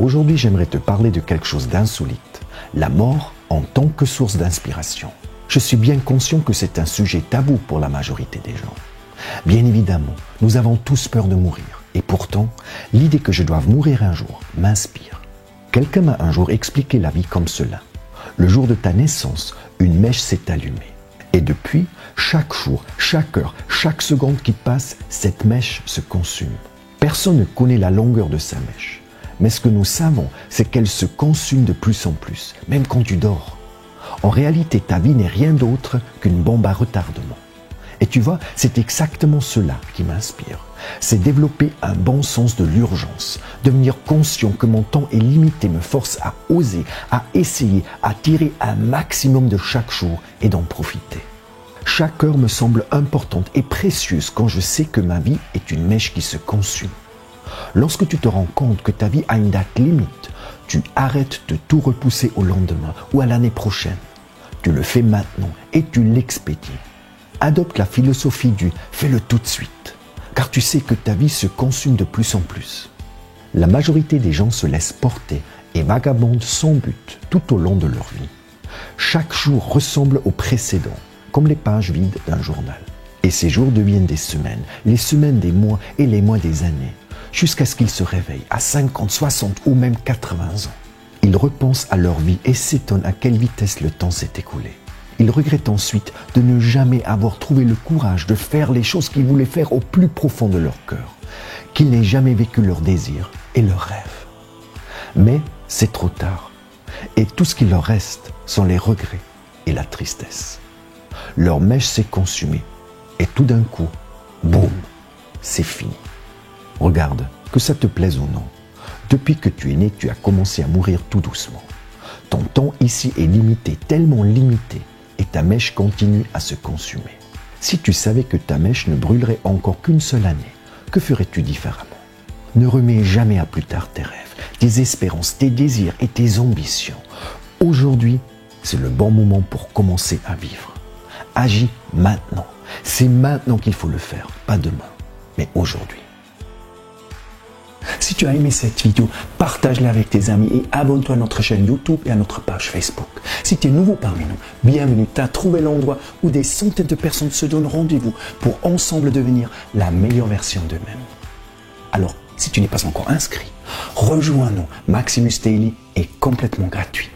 Aujourd'hui, j'aimerais te parler de quelque chose d'insolite, la mort en tant que source d'inspiration. Je suis bien conscient que c'est un sujet tabou pour la majorité des gens. Bien évidemment, nous avons tous peur de mourir. Et pourtant, l'idée que je doive mourir un jour m'inspire. Quelqu'un m'a un jour expliqué la vie comme cela. Le jour de ta naissance, une mèche s'est allumée. Et depuis, chaque jour, chaque heure, chaque seconde qui passe, cette mèche se consume. Personne ne connaît la longueur de sa mèche. Mais ce que nous savons, c'est qu'elle se consume de plus en plus, même quand tu dors. En réalité, ta vie n'est rien d'autre qu'une bombe à retardement. Et tu vois, c'est exactement cela qui m'inspire. C'est développer un bon sens de l'urgence, devenir conscient que mon temps est limité me force à oser, à essayer, à tirer un maximum de chaque jour et d'en profiter. Chaque heure me semble importante et précieuse quand je sais que ma vie est une mèche qui se consume. Lorsque tu te rends compte que ta vie a une date limite, tu arrêtes de tout repousser au lendemain ou à l'année prochaine. Tu le fais maintenant et tu l'expédies. Adopte la philosophie du « fais-le tout de suite », car tu sais que ta vie se consume de plus en plus. La majorité des gens se laissent porter et vagabondent sans but tout au long de leur vie. Chaque jour ressemble au précédent, comme les pages vides d'un journal. Et ces jours deviennent des semaines, les semaines des mois et les mois des années, jusqu'à ce qu'ils se réveillent à 50, 60 ou même 80 ans. Ils repensent à leur vie et s'étonnent à quelle vitesse le temps s'est écoulé. Ils regrettent ensuite de ne jamais avoir trouvé le courage de faire les choses qu'ils voulaient faire au plus profond de leur cœur, qu'ils n'aient jamais vécu leurs désirs et leurs rêves. Mais c'est trop tard, et tout ce qui leur reste sont les regrets et la tristesse. Leur mèche s'est consumée, et tout d'un coup, boum, c'est fini. Regarde, que ça te plaise ou non, depuis que tu es né, tu as commencé à mourir tout doucement. Ton temps ici est limité, tellement limité, et ta mèche continue à se consumer. Si tu savais que ta mèche ne brûlerait encore qu'une seule année, que ferais-tu différemment? Ne remets jamais à plus tard tes rêves, tes espérances, tes désirs et tes ambitions. Aujourd'hui, c'est le bon moment pour commencer à vivre. Agis maintenant. C'est maintenant qu'il faut le faire, pas demain, mais aujourd'hui. Si tu as aimé cette vidéo, partage-la avec tes amis et abonne-toi à notre chaîne YouTube et à notre page Facebook. Si tu es nouveau parmi nous, bienvenue, tu as trouvé l'endroit où des centaines de personnes se donnent rendez-vous pour ensemble devenir la meilleure version d'eux-mêmes. Alors, si tu n'es pas encore inscrit, rejoins-nous. Maximus Daily est complètement gratuit.